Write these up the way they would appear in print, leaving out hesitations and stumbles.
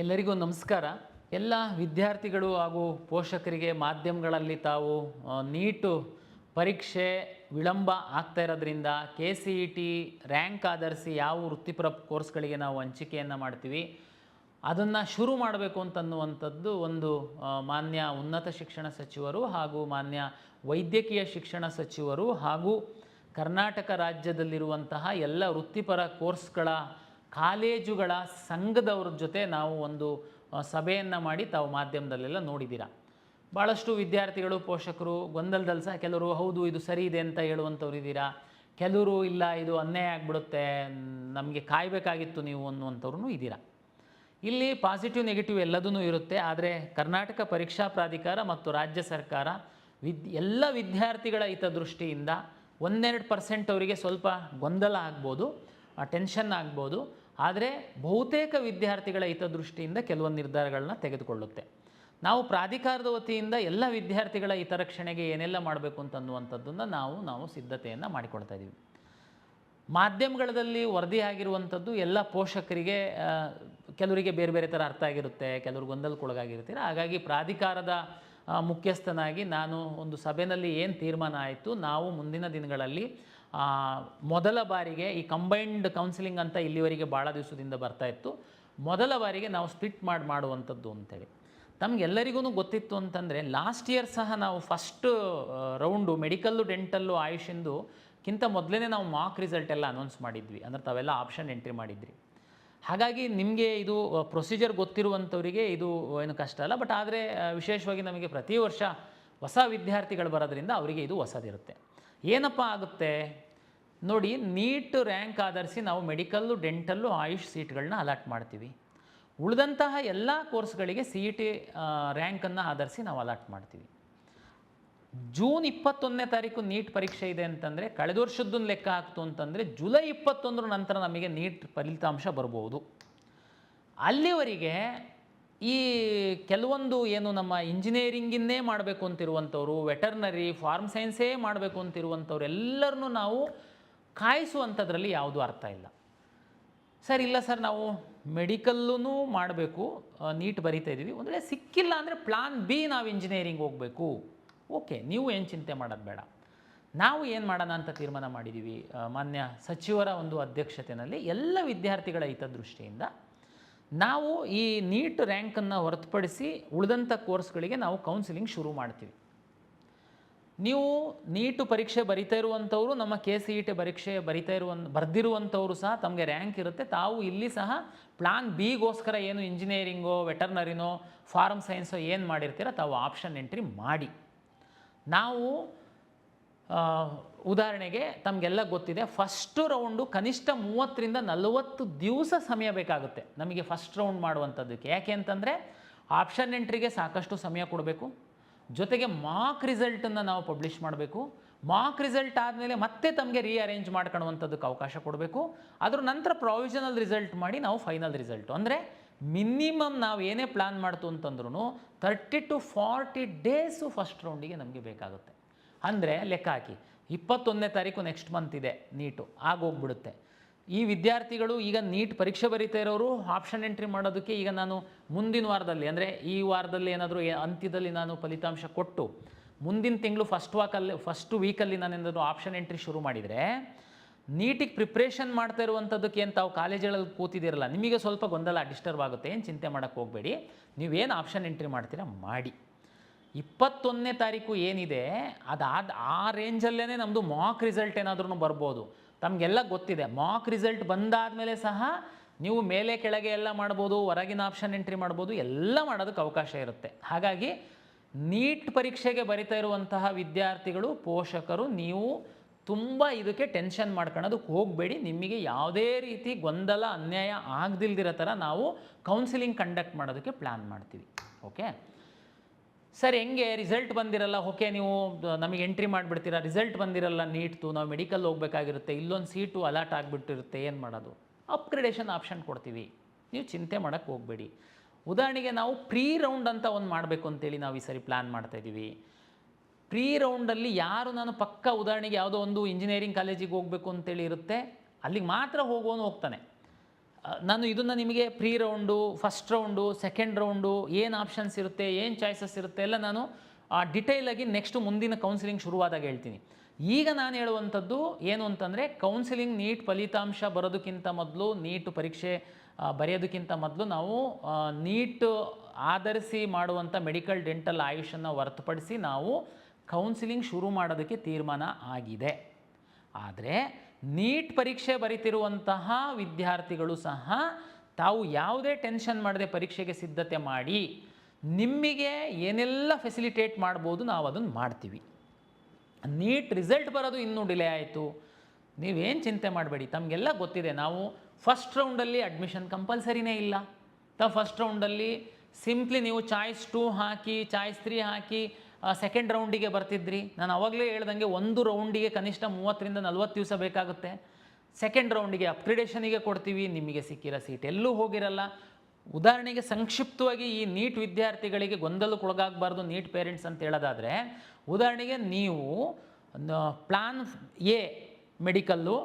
ಎಲ್ಲರಿಗೂ ನಮಸ್ಕಾರ. ಎಲ್ಲ ವಿದ್ಯಾರ್ಥಿಗಳು ಹಾಗೂ ಪೋಷಕರಿಗೆ ಮಾಧ್ಯಮಗಳಲ್ಲಿ ತಾವು ನೀಟು ಪರೀಕ್ಷೆ ವಿಳಂಬ ಆಗ್ತಾ ಇರೋದ್ರಿಂದ KCET ರ್ಯಾಂಕ್ ಆಧರಿಸಿ ಯಾವ ವೃತ್ತಿಪರ ಕೋರ್ಸ್ಗಳಿಗೆ ನಾವು ಹಂಚಿಕೆಯನ್ನು ಮಾಡ್ತೀವಿ ಅದನ್ನು ಶುರು ಮಾಡಬೇಕು ಅಂತನ್ನುವಂಥದ್ದು ಒಂದು ಮಾನ್ಯ ಉನ್ನತ ಶಿಕ್ಷಣ ಸಚಿವರು ಹಾಗೂ ಮಾನ್ಯ ವೈದ್ಯಕೀಯ ಶಿಕ್ಷಣ ಸಚಿವರು ಹಾಗೂ ಕರ್ನಾಟಕ ರಾಜ್ಯದಲ್ಲಿರುವಂತಹ ಎಲ್ಲ ವೃತ್ತಿಪರ ಕೋರ್ಸ್ಗಳ ಕಾಲೇಜುಗಳ ಸಂಘದವ್ರ ಜೊತೆ ನಾವು ಒಂದು ಸಭೆಯನ್ನು ಮಾಡಿ ತಾವು ಮಾಧ್ಯಮದಲ್ಲೆಲ್ಲ ನೋಡಿದ್ದೀರಾ. ಭಾಳಷ್ಟು ವಿದ್ಯಾರ್ಥಿಗಳು ಪೋಷಕರು ಗೊಂದಲದಲ್ಲಿ ಸಹ ಕೆಲವರು ಹೌದು ಇದು ಸರಿ ಇದೆ ಅಂತ ಹೇಳುವಂಥವ್ರು ಇದ್ದೀರಾ, ಕೆಲವರು ಇಲ್ಲ ಇದು ಅನ್ಯಾಯ ಆಗಿಬಿಡುತ್ತೆ ನಮಗೆ ಕಾಯಬೇಕಾಗಿತ್ತು ನೀವು ಅನ್ನುವಂಥವ್ರು ಇದ್ದೀರಾ. ಇಲ್ಲಿ ಪಾಸಿಟಿವ್ ನೆಗೆಟಿವ್ ಎಲ್ಲದೂ ಇರುತ್ತೆ. ಆದರೆ ಕರ್ನಾಟಕ ಪರೀಕ್ಷಾ ಪ್ರಾಧಿಕಾರ ಮತ್ತು ರಾಜ್ಯ ಸರ್ಕಾರ ಎಲ್ಲ ವಿದ್ಯಾರ್ಥಿಗಳ ಹಿತದೃಷ್ಟಿಯಿಂದ 1-2% ಅವರಿಗೆ ಸ್ವಲ್ಪ ಗೊಂದಲ ಆಗ್ಬೋದು, ಟೆನ್ಷನ್ ಆಗ್ಬೋದು. ಆದರೆ ಬಹುತೇಕ ವಿದ್ಯಾರ್ಥಿಗಳ ಹಿತದೃಷ್ಟಿಯಿಂದ ಕೆಲವೊಂದು ನಿರ್ಧಾರಗಳನ್ನ ತೆಗೆದುಕೊಳ್ಳುತ್ತೆ. ನಾವು ಪ್ರಾಧಿಕಾರದ ವತಿಯಿಂದ ಎಲ್ಲ ವಿದ್ಯಾರ್ಥಿಗಳ ಹಿತರಕ್ಷಣೆಗೆ ಏನೆಲ್ಲ ಮಾಡಬೇಕು ಅಂತನ್ನುವಂಥದ್ದನ್ನು ನಾವು ಸಿದ್ಧತೆಯನ್ನು ಮಾಡಿಕೊಳ್ತಾ ಇದ್ದೀವಿ. ಮಾಧ್ಯಮಗಳಲ್ಲಿ ವರದಿ ಆಗಿರುವಂಥದ್ದು ಎಲ್ಲ ಪೋಷಕರಿಗೆ ಕೆಲವರಿಗೆ ಬೇರೆ ಬೇರೆ ಥರ ಅರ್ಥ ಆಗಿರುತ್ತೆ, ಕೆಲವರು ಗೊಂದಲಕ್ಕೊಳಗಾಗಿರ್ತೀರ. ಹಾಗಾಗಿ ಪ್ರಾಧಿಕಾರದ ಮುಖ್ಯಸ್ಥನಾಗಿ ನಾನು ಒಂದು ಸಭೆಯಲ್ಲಿ ಏನು ತೀರ್ಮಾನ ಆಯಿತು, ನಾವು ಮುಂದಿನ ದಿನಗಳಲ್ಲಿ ಮೊದಲ ಬಾರಿಗೆ ಈ ಕಂಬೈನ್ಡ್ ಕೌನ್ಸಿಲಿಂಗ್ ಅಂತ ಇಲ್ಲಿವರೆಗೆ ಭಾಳ ದಿವಸದಿಂದ ಬರ್ತಾಯಿತ್ತು, ಮೊದಲ ಬಾರಿಗೆ ನಾವು ಸ್ಪ್ಲಿಟ್ ಮಾಡುವಂಥದ್ದು ಅಂತೇಳಿ. ತಮಗೆಲ್ಲರಿಗೂ ಗೊತ್ತಿತ್ತು ಅಂತಂದರೆ ಲಾಸ್ಟ್ ಇಯರ್ ಸಹ ನಾವು ಫಸ್ಟ್ ರೌಂಡು ಮೆಡಿಕಲ್ಲು ಡೆಂಟಲ್ಲು ಆಯುಷಿಂದುಕ್ಕಿಂತ ಮೊದಲೇ ನಾವು ಮಾಕ್ ರಿಸಲ್ಟ್ ಎಲ್ಲ ಅನೌನ್ಸ್ ಮಾಡಿದ್ವಿ. ಅಂದರೆ ತಾವೆಲ್ಲ ಆಪ್ಷನ್ ಎಂಟ್ರಿ ಮಾಡಿದ್ರಿ. ಹಾಗಾಗಿ ನಿಮಗೆ ಇದು ಪ್ರೊಸೀಜರ್ ಗೊತ್ತಿರುವಂಥವರಿಗೆ ಇದು ಏನು ಕಷ್ಟ ಅಲ್ಲ. ಬಟ್ ಆದರೆ ವಿಶೇಷವಾಗಿ ನಮಗೆ ಪ್ರತಿ ವರ್ಷ ಹೊಸ ವಿದ್ಯಾರ್ಥಿಗಳು ಬರೋದ್ರಿಂದ ಅವರಿಗೆ ಇದು ಹೊಸದಿರುತ್ತೆ. ಏನಪ್ಪ ಆಗುತ್ತೆ ನೋಡಿ, ನೀಟ್ ರ್ಯಾಂಕ್ ಆಧರಿಸಿ ನಾವು ಮೆಡಿಕಲ್ಲು ಡೆಂಟಲ್ಲು ಆಯುಷ್ ಸೀಟ್ಗಳನ್ನ ಅಲಾಟ್ ಮಾಡ್ತೀವಿ. ಉಳಿದಂತಹ ಎಲ್ಲ ಕೋರ್ಸ್ಗಳಿಗೆ CET ರ್ಯಾಂಕನ್ನು ಆಧರಿಸಿ ನಾವು ಅಲಾಟ್ ಮಾಡ್ತೀವಿ. ಜೂನ್ 21ನೇ ತಾರೀಕು ನೀಟ್ ಪರೀಕ್ಷೆ ಇದೆ ಅಂತಂದರೆ ಕಳೆದ ವರ್ಷದ್ದನ್ನು ಲೆಕ್ಕ ಹಾಕ್ತು ಅಂತಂದರೆ ಜುಲೈ 21ರ ನಂತರ ನಮಗೆ ನೀಟ್ ಫಲಿತಾಂಶ ಬರ್ಬೋದು. ಅಲ್ಲಿವರೆಗೆ ಈ ಕೆಲವೊಂದು ಏನು ನಮ್ಮ ಇಂಜಿನಿಯರಿಂಗನ್ನೇ ಮಾಡಬೇಕು ಅಂತಿರುವಂಥವ್ರು, ವೆಟರ್ನರಿ ಫಾರ್ಮ್ ಸೈನ್ಸೇ ಮಾಡಬೇಕು ಅಂತಿರುವಂಥವ್ರು ಎಲ್ಲರನ್ನೂ ನಾವು ಕಾಯಿಸುವಂಥದ್ರಲ್ಲಿ ಯಾವುದೂ ಅರ್ಥ ಇಲ್ಲ. ಸರ್ ಇಲ್ಲ ಸರ್ ನಾವು ಮೆಡಿಕಲ್ಲೂ ಮಾಡಬೇಕು, ನೀಟ್ ಬರಿತಾ ಇದ್ದೀವಿ, ಒಂದು ವೇಳೆ ಸಿಕ್ಕಿಲ್ಲ ಅಂದರೆ ಪ್ಲಾನ್ B ನಾವು ಇಂಜಿನಿಯರಿಂಗ್ ಹೋಗಬೇಕು. ಓಕೆ, ನೀವು ಏನು ಚಿಂತೆ ಮಾಡೋದು ಬೇಡ. ನಾವು ಏನು ಮಾಡೋಣ ಅಂತ ತೀರ್ಮಾನ ಮಾಡಿದ್ದೀವಿ. ಮಾನ್ಯ ಸಚಿವರ ಒಂದು ಅಧ್ಯಕ್ಷತೆಯಲ್ಲಿ ಎಲ್ಲ ವಿದ್ಯಾರ್ಥಿಗಳ ಹಿತದೃಷ್ಟಿಯಿಂದ ನಾವು ಈ ನೀಟ್ ರ್ಯಾಂಕನ್ನು ಹೊರತುಪಡಿಸಿ ಉಳಿದಂಥ ಕೋರ್ಸ್ಗಳಿಗೆ ನಾವು ಕೌನ್ಸಿಲಿಂಗ್ ಶುರು ಮಾಡ್ತೀವಿ. ನೀವು ನೀಟು ಪರೀಕ್ಷೆ ಬರಿತಾ ಇರುವಂಥವರು, ನಮ್ಮ KCET ಪರೀಕ್ಷೆ ಬರೆದಿರುವಂಥವರು ಸಹ ತಮಗೆ ರ್ಯಾಂಕ್ ಇರುತ್ತೆ. ತಾವು ಇಲ್ಲಿ ಸಹ ಪ್ಲಾನ್ Bಗೋಸ್ಕರ ಏನು ಇಂಜಿನಿಯರಿಂಗೋ ವೆಟರ್ನರಿನೋ ಫಾರ್ಮ್ ಸೈನ್ಸೋ ಏನು ಮಾಡಿರ್ತೀರ ತಾವು ಆಪ್ಷನ್ ಎಂಟ್ರಿ ಮಾಡಿ. ನಾವು ಉದಾಹರಣೆಗೆ ತಮಗೆಲ್ಲ ಗೊತ್ತಿದೆ, ಫಸ್ಟ್ ರೌಂಡು ಕನಿಷ್ಠ 30-40 ದಿವಸ ಸಮಯ ಬೇಕಾಗುತ್ತೆ ನಮಗೆ ಫಸ್ಟ್ ರೌಂಡ್ ಮಾಡುವಂಥದ್ದಕ್ಕೆ. ಯಾಕೆ ಅಂತಂದರೆ ಆಪ್ಷನ್ ಎಂಟ್ರಿಗೆ ಸಾಕಷ್ಟು ಸಮಯ ಕೊಡಬೇಕು, ಜೊತೆಗೆ ಮಾಕ್ ರಿಸಲ್ಟನ್ನು ನಾವು ಪಬ್ಲಿಷ್ ಮಾಡಬೇಕು. ಮಾಕ್ ರಿಸಲ್ಟ್ ಆದಮೇಲೆ ಮತ್ತೆ ತಮಗೆ ರೀಅರೇಂಜ್ ಮಾಡ್ಕೊಳ್ಳುವಂಥದ್ದಕ್ಕೆ ಅವಕಾಶ ಕೊಡಬೇಕು. ಅದ್ರ ನಂತರ ಪ್ರಾವಿಷನಲ್ ರಿಸಲ್ಟ್ ಮಾಡಿ ನಾವು ಫೈನಲ್ ರಿಸಲ್ಟು, ಅಂದರೆ ಮಿನಿಮಮ್ ನಾವು ಏನೇ ಪ್ಲ್ಯಾನ್ ಮಾಡ್ತು ಅಂತಂದ್ರೂ 30-40 ಡೇಸು ಫಸ್ಟ್ ರೌಂಡಿಗೆ ನಮಗೆ ಬೇಕಾಗುತ್ತೆ. ಅಂದರೆ ಲೆಕ್ಕ ಹಾಕಿ 21ನೇ ತಾರೀಕು ನೆಕ್ಸ್ಟ್ ಮಂತ್ ಇದೆ ನೀಟು, ಆಗೋಗ್ಬಿಡುತ್ತೆ. ಈ ವಿದ್ಯಾರ್ಥಿಗಳು ಈಗ ನೀಟ್ ಪರೀಕ್ಷೆ ಬರೀತಾ ಇರೋರು ಆಪ್ಷನ್ ಎಂಟ್ರಿ ಮಾಡೋದಕ್ಕೆ ಈಗ ನಾನು ಮುಂದಿನ ವಾರದಲ್ಲಿ, ಅಂದರೆ ಈ ವಾರದಲ್ಲಿ ಏನಾದರೂ ಅಂತ್ಯದಲ್ಲಿ ನಾನು ಫಲಿತಾಂಶ ಕೊಟ್ಟು ಮುಂದಿನ ತಿಂಗಳು ಫಸ್ಟ್ ವೀಕಲ್ಲಿ ನಾನೇನಾದರೂ ಆಪ್ಷನ್ ಎಂಟ್ರಿ ಶುರು ಮಾಡಿದರೆ ನೀಟಿಗೆ ಪ್ರಿಪ್ರೇಷನ್ ಮಾಡ್ತಾ ಇರುವಂಥದ್ದಕ್ಕೆ ಏನು ತಾವು ಕಾಲೇಜುಗಳಲ್ಲಿ ಕೂತಿದ್ದೀರಲ್ಲ, ನಿಮಗೆ ಸ್ವಲ್ಪ ಗೊಂದಲ ಡಿಸ್ಟರ್ಬ್ ಆಗುತ್ತೆ. ಏನು ಚಿಂತೆ ಮಾಡೋಕ್ಕೆ ಹೋಗಬೇಡಿ, ನೀವೇನು ಆಪ್ಷನ್ ಎಂಟ್ರಿ ಮಾಡ್ತೀರಾ ಮಾಡಿ. 21ನೇ ತಾರೀಕು ಏನಿದೆ ಆ ರೇಂಜಲ್ಲೇ ನಮ್ಮದು ಮಾಕ್ ರಿಸಲ್ಟ್ ಏನಾದ್ರೂ ಬರ್ಬೋದು. ತಮಗೆಲ್ಲ ಗೊತ್ತಿದೆ, ಮಾಕ್ ರಿಸಲ್ಟ್ ಬಂದಾದಮೇಲೆ ಸಹ ನೀವು ಮೇಲೆ ಕೆಳಗೆ ಎಲ್ಲ ಮಾಡ್ಬೋದು, ಹೊರಗಿನ ಆಪ್ಷನ್ ಎಂಟ್ರಿ ಮಾಡ್ಬೋದು, ಎಲ್ಲ ಮಾಡೋದಕ್ಕೆ ಅವಕಾಶ ಇರುತ್ತೆ. ಹಾಗಾಗಿ ನೀಟ್ ಪರೀಕ್ಷೆಗೆ ಬರಿತಾ ಇರುವಂತಹ ವಿದ್ಯಾರ್ಥಿಗಳು ಪೋಷಕರು ನೀವು ತುಂಬ ಇದಕ್ಕೆ ಟೆನ್ಷನ್ ಮಾಡ್ಕೊಳ್ಳೋದಕ್ಕೆ ಹೋಗಬೇಡಿ. ನಿಮಗೆ ಯಾವುದೇ ರೀತಿ ಗೊಂದಲ ಅನ್ಯಾಯ ಆಗದಿಲ್ದಿರೋ ಥರ ನಾವು ಕೌನ್ಸಿಲಿಂಗ್ ಕಂಡಕ್ಟ್ ಮಾಡೋದಕ್ಕೆ ಪ್ಲ್ಯಾನ್ ಮಾಡ್ತೀವಿ. ಓಕೆ ಸರ್, ಹೆಂಗೆ ರಿಸಲ್ಟ್ ಬಂದಿರಲ್ಲ, ಓಕೆ ನೀವು ನಮಗೆ ಎಂಟ್ರಿ ಮಾಡಿಬಿಡ್ತೀರಾ, ರಿಸಲ್ಟ್ ಬಂದಿರಲ್ಲ ನೀಟ್ತು, ನಾವು ಮೆಡಿಕಲ್ ಹೋಗಬೇಕಾಗಿರುತ್ತೆ, ಇಲ್ಲೊಂದು ಸೀಟು ಅಲಾಟ್ ಆಗಿಬಿಟ್ಟಿರುತ್ತೆ, ಏನು ಮಾಡೋದು? ಅಪ್ಗ್ರೇಡೇಷನ್ ಆಪ್ಷನ್ ಕೊಡ್ತೀವಿ, ನೀವು ಚಿಂತೆ ಮಾಡೋಕ್ಕೆ ಹೋಗಬೇಡಿ. ಉದಾಹರಣೆಗೆ ನಾವು ಪ್ರೀ ರೌಂಡ್ ಅಂತ ಒಂದು ಮಾಡಬೇಕು ಅಂತೇಳಿ ನಾವು ಈ ಸರಿ ಪ್ಲ್ಯಾನ್ ಮಾಡ್ತಾಯಿದ್ದೀವಿ. ಪ್ರೀ ರೌಂಡಲ್ಲಿ ಯಾರು ನಾನು ಪಕ್ಕ ಉದಾಹರಣೆಗೆ ಯಾವುದೋ ಒಂದು ಇಂಜಿನಿಯರಿಂಗ್ ಕಾಲೇಜಿಗೆ ಹೋಗಬೇಕು ಅಂತೇಳಿ ಇರುತ್ತೆ, ಅಲ್ಲಿಗೆ ಮಾತ್ರ ಹೋಗೋನು ಹೋಗ್ತಾನೆ. ನಾನು ಇದನ್ನು ನಿಮಗೆ pre round, first round, second round, ಏನು ಆಪ್ಷನ್ಸ್ ಇರುತ್ತೆ, ಏನು ಚಾಯ್ಸಸ್ ಇರುತ್ತೆ ಎಲ್ಲ ನಾನು ಡಿಟೈಲಾಗಿ ನೆಕ್ಸ್ಟು ಮುಂದಿನ ಕೌನ್ಸಿಲಿಂಗ್ ಶುರುವಾದಾಗ ಹೇಳ್ತೀನಿ. ಈಗ ನಾನು ಹೇಳುವಂಥದ್ದು ಏನು ಅಂತಂದರೆ, ಕೌನ್ಸಿಲಿಂಗ್ ನೀಟ್ ಫಲಿತಾಂಶ ಬರೋದಕ್ಕಿಂತ ಮೊದಲು, ನೀಟ್ ಪರೀಕ್ಷೆ ಬರೆಯೋದಕ್ಕಿಂತ ಮೊದಲು ನಾವು ನೀಟ್ ಆಧರಿಸಿ ಮಾಡುವಂಥ ಮೆಡಿಕಲ್, ಡೆಂಟಲ್, ಆಯುಷನ್ನು ಹೊರತುಪಡಿಸಿ ನಾವು ಕೌನ್ಸಿಲಿಂಗ್ ಶುರು ಮಾಡೋದಕ್ಕೆ ತೀರ್ಮಾನ ಆಗಿದೆ. ಆದರೆ ನೀಟ್ ಪರೀಕ್ಷೆ ಬರೀತಿರುವಂತಹ ವಿದ್ಯಾರ್ಥಿಗಳು ಸಹ ತಾವು ಯಾವುದೇ ಟೆನ್ಷನ್ ಮಾಡದೆ ಪರೀಕ್ಷೆಗೆ ಸಿದ್ಧತೆ ಮಾಡಿ ನಿಮಗೆ ಏನೆಲ್ಲ ಫೆಸಿಲಿಟೇಟ್ ಮಾಡ್ಬೋದು ನಾವು ಅದನ್ನು ಮಾಡ್ತೀವಿ. ನೀಟ್ ರಿಸಲ್ಟ್ ಬರೋದು ಇನ್ನೂ ಡಿಲೇ ಆಯಿತು, ನೀವೇನು ಚಿಂತೆ ಮಾಡಬೇಡಿ. ತಮಗೆಲ್ಲ ಗೊತ್ತಿದೆ, ನಾವು ಫಸ್ಟ್ ರೌಂಡಲ್ಲಿ ಅಡ್ಮಿಷನ್ ಕಂಪಲ್ಸರಿನೇ ಇಲ್ಲ. ಫಸ್ಟ್ ರೌಂಡಲ್ಲಿ ಸಿಂಪ್ಲಿ ನೀವು ಚಾಯ್ಸ್ 2 ಹಾಕಿ, ಚಾಯ್ಸ್ 3 ಹಾಕಿ ಸೆಕೆಂಡ್ ರೌಂಡಿಗೆ ಬರ್ತಿದ್ರಿ. ನಾನು ಆವಾಗಲೇ ಹೇಳ್ದಂಗೆ ಒಂದು ರೌಂಡಿಗೆ ಕನಿಷ್ಠ 30ರಿಂದ 40 ದಿವಸ ಬೇಕಾಗುತ್ತೆ. ಸೆಕೆಂಡ್ ರೌಂಡಿಗೆ ಅಪ್ಗ್ರೇಡೇಷನಿಗೆ ಕೊಡ್ತೀವಿ, ನಿಮಗೆ ಸಿಕ್ಕಿರೋ ಸೀಟ್ ಎಲ್ಲೂ ಹೋಗಿರಲ್ಲ. ಉದಾಹರಣೆಗೆ ಸಂಕ್ಷಿಪ್ತವಾಗಿ ಈ ನೀಟ್ ವಿದ್ಯಾರ್ಥಿಗಳಿಗೆ ಗೊಂದಲಕ್ಕೊಳಗಾಗಬಾರ್ದು ನೀಟ್ ಪೇರೆಂಟ್ಸ್ ಅಂತ ಹೇಳೋದಾದರೆ, ಉದಾಹರಣೆಗೆ ನೀವು plan A medical,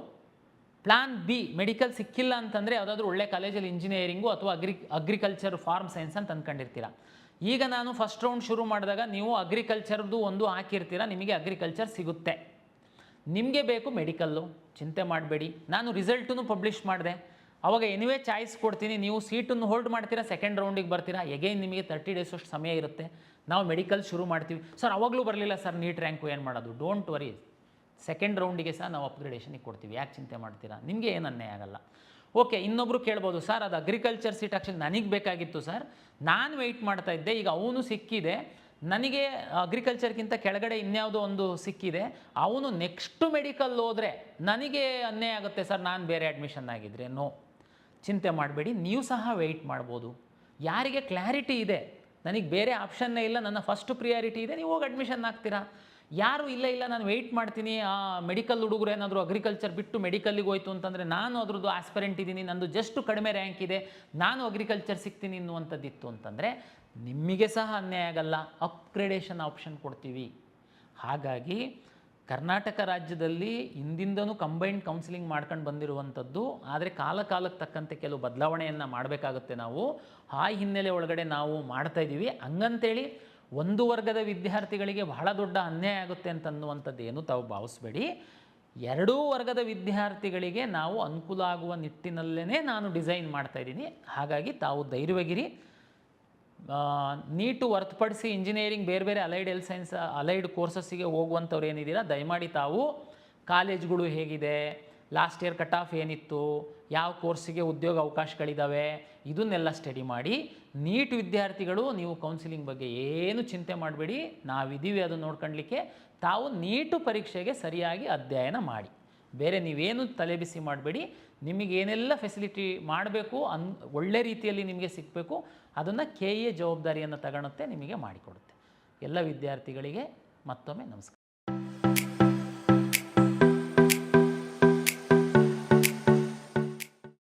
plan B medical ಸಿಕ್ಕಿಲ್ಲ ಅಂತಂದರೆ ಯಾವುದಾದ್ರೂ ಒಳ್ಳೆ ಕಾಲೇಜಲ್ಲಿ ಇಂಜಿನಿಯರಿಂಗು ಅಥವಾ ಅಗ್ರಿಕಲ್ಚರ್, ಫಾರ್ಮ್ ಸೈನ್ಸ್ ಅಂತ ಅಂದ್ಕೊಂಡಿರ್ತೀರ. ಈಗ ನಾನು ಫಸ್ಟ್ ರೌಂಡ್ ಶುರು ಮಾಡಿದಾಗ ನೀವು ಅಗ್ರಿಕಲ್ಚರ್ದು ಒಂದು ಹಾಕಿರ್ತೀರ, ನಿಮಗೆ ಅಗ್ರಿಕಲ್ಚರ್ ಸಿಗುತ್ತೆ. ನಿಮಗೆ ಬೇಕು ಮೆಡಿಕಲ್ಲು, ಚಿಂತೆ ಮಾಡಬೇಡಿ. ನಾನು ರಿಸಲ್ಟನ್ನು ಪಬ್ಲಿಷ್ ಮಾಡಿದೆ, ಅವಾಗ ಎನಿವೇ ಚಾಯ್ಸ್ ಕೊಡ್ತೀನಿ. ನೀವು ಸೀಟನ್ನು ಹೋಲ್ಡ್ ಮಾಡ್ತೀರಾ, ಸೆಕೆಂಡ್ ರೌಂಡಿಗೆ ಬರ್ತೀರಾ, ಎಗೈನ್ ನಿಮಗೆ 30 ಡೇಸ್ ಅಷ್ಟು ಸಮಯ ಇರುತ್ತೆ. ನಾವು ಮೆಡಿಕಲ್ ಶುರು ಮಾಡ್ತೀವಿ. ಸರ್ ಅವಾಗಲೂ ಬರಲಿಲ್ಲ ಸರ್ ನೀಟ್ ರ್ಯಾಂಕು, ಏನು ಮಾಡೋದು? ಡೋಂಟ್ ವರಿ, ಸೆಕೆಂಡ್ ರೌಂಡಿಗೆ ಸಹ ನಾವು ಅಪ್ಗ್ರೇಡೇಷನಿಗೆ ಕೊಡ್ತೀವಿ, ಯಾಕೆ ಚಿಂತೆ ಮಾಡ್ತೀರಾ? ನಿಮಗೆ ಏನು ಅನ್ಯಾಯ ಆಗಲ್ಲ. ಓಕೆ, ಇನ್ನೊಬ್ಬರು ಕೇಳ್ಬೋದು, ಸರ್ ಅದು ಅಗ್ರಿಕಲ್ಚರ್ ಸೀಟ್ ಆ್ಯಕ್ಚುಲಿ ನನಗೆ ಬೇಕಾಗಿತ್ತು ಸರ್, ನಾನು ವೆಯ್ಟ್ ಮಾಡ್ತಾ ಇದ್ದೆ, ಈಗ ಅವನು ಸಿಕ್ಕಿದೆ, ನನಗೆ ಅಗ್ರಿಕಲ್ಚರ್ಗಿಂತ ಕೆಳಗಡೆ ಇನ್ಯಾವುದೋ ಒಂದು ಸಿಕ್ಕಿದೆ, ಅವನು ನೆಕ್ಸ್ಟ್ ಮೆಡಿಕಲ್ ಹೋದರೆ ನನಗೆ ಅನ್ಯಾಯ ಆಗುತ್ತೆ ಸರ್, ನಾನು ಬೇರೆ ಅಡ್ಮಿಷನ್ ಆಗಿದ್ದರೆ. ನೋ, ಚಿಂತೆ ಮಾಡಬೇಡಿ, ನೀವು ಸಹ ವೆಯ್ಟ್ ಮಾಡ್ಬೋದು. ಯಾರಿಗೆ ಕ್ಲಾರಿಟಿ ಇದೆ, ನನಗೆ ಬೇರೆ ಆಪ್ಷನ್ನೇ ಇಲ್ಲ, ನನ್ನ ಫಸ್ಟ್ ಪ್ರಿಯಾರಿಟಿ ಇದೆ, ನೀವು ಹೋಗಿ ಅಡ್ಮಿಷನ್ ಆಗ್ತೀರಾ. ಯಾರು ಇಲ್ಲ ನಾನು ವೆಯ್ಟ್ ಮಾಡ್ತೀನಿ, ಮೆಡಿಕಲ್ ಹುಡುಗರು ಏನಾದರೂ ಅಗ್ರಿಕಲ್ಚರ್ ಬಿಟ್ಟು ಮೆಡಿಕಲ್ಲಿಗೆ ಹೋಯ್ತು ಅಂತಂದರೆ ನಾನು ಅದ್ರದ್ದು ಆಸ್ಪರೆಂಟ್ ಇದ್ದೀನಿ, ನಂದು ಜಸ್ಟ್ ಕಡಿಮೆ ರ್ಯಾಂಕ್ ಇದೆ, ನಾನು ಅಗ್ರಿಕಲ್ಚರ್ ಸಿಗ್ತೀನಿ ಅನ್ನುವಂಥದ್ದಿತ್ತು ಅಂತಂದರೆ ನಿಮಗೆ ಸಹ ಅನ್ಯಾಯ ಆಗಲ್ಲ, ಅಪ್ಗ್ರೇಡೇಷನ್ ಆಪ್ಷನ್ ಕೊಡ್ತೀವಿ. ಹಾಗಾಗಿ ಕರ್ನಾಟಕ ರಾಜ್ಯದಲ್ಲಿ ಹಿಂದಿಂದನೂ ಕಂಬೈನ್ಡ್ ಕೌನ್ಸಿಲಿಂಗ್ ಮಾಡ್ಕೊಂಡು ಬಂದಿರುವಂಥದ್ದು. ಆದರೆ ಕಾಲಕ್ಕೆ ತಕ್ಕಂತೆ ಕೆಲವು ಬದಲಾವಣೆಯನ್ನು ಮಾಡಬೇಕಾಗುತ್ತೆ ನಾವು. ಆ ಹಿನ್ನೆಲೆ ಒಳಗಡೆ ನಾವು ಮಾಡ್ತಾಯಿದ್ದೀವಿ. ಹಂಗಂತೇಳಿ ಒಂದು ವರ್ಗದ ವಿದ್ಯಾರ್ಥಿಗಳಿಗೆ ಬಹಳ ದೊಡ್ಡ ಅನ್ಯಾಯ ಆಗುತ್ತೆ ಅಂತನ್ನುವಂಥದ್ದು ಏನು ತಾವು ಭಾವಿಸ್ಬೇಡಿ. ಎರಡೂ ವರ್ಗದ ವಿದ್ಯಾರ್ಥಿಗಳಿಗೆ ನಾವು ಅನುಕೂಲ ಆಗುವ ನಿಟ್ಟಿನಲ್ಲೇ ನಾನು ಡಿಸೈನ್ ಮಾಡ್ತಾಯಿದ್ದೀನಿ. ಹಾಗಾಗಿ ತಾವು ಧೈರ್ಯವಾಗಿರಿ. ನೀಟು ಹೊರತುಪಡಿಸಿ ಇಂಜಿನಿಯರಿಂಗ್, ಬೇರೆ ಬೇರೆ ಅಲೈಡ್ ಹೆಲ್ತ್ ಸೈನ್ಸ್, ಅಲೈಡ್ ಕೋರ್ಸಸ್ಸಿಗೆ ಹೋಗುವಂಥವ್ರು ಏನಿದ್ದೀರಾ, ದಯಮಾಡಿ ತಾವು ಕಾಲೇಜ್ಗಳು ಹೇಗಿದೆ, ಲಾಸ್ಟ್ ಇಯರ್ ಕಟ್ ಆಫ್ ಏನಿತ್ತು, ಯಾವ ಕೋರ್ಸಿಗೆ ಉದ್ಯೋಗ ಅವಕಾಶಗಳಿದ್ದಾವೆ, ಇದನ್ನೆಲ್ಲ ಸ್ಟಡಿ ಮಾಡಿ. ನೀಟ್ ವಿದ್ಯಾರ್ಥಿಗಳು ನೀವು ಕೌನ್ಸಿಲಿಂಗ್ ಬಗ್ಗೆ ಏನು ಚಿಂತೆ ಮಾಡಬೇಡಿ, ನಾವಿದ್ದೀವಿ ಅದನ್ನು ನೋಡ್ಕೊಳ್ಳಿಕ್ಕೆ. ತಾವು ನೀಟು ಪರೀಕ್ಷೆಗೆ ಸರಿಯಾಗಿ ಅಧ್ಯಯನ ಮಾಡಿ, ಬೇರೆ ನೀವೇನು ತಲೆಬಿಸಿ ಮಾಡಬೇಡಿ. ನಿಮಗೇನೆಲ್ಲ ಫೆಸಿಲಿಟಿ ಮಾಡಬೇಕು, ಒಳ್ಳೆ ರೀತಿಯಲ್ಲಿ ನಿಮಗೆ ಸಿಗಬೇಕು, ಅದನ್ನು KA ಜವಾಬ್ದಾರಿಯನ್ನು ತಗೊಳುತ್ತೆ, ನಿಮಗೆ ಮಾಡಿಕೊಡುತ್ತೆ. ಎಲ್ಲ ವಿದ್ಯಾರ್ಥಿಗಳಿಗೆ ಮತ್ತೊಮ್ಮೆ ನಮಸ್ಕಾರ.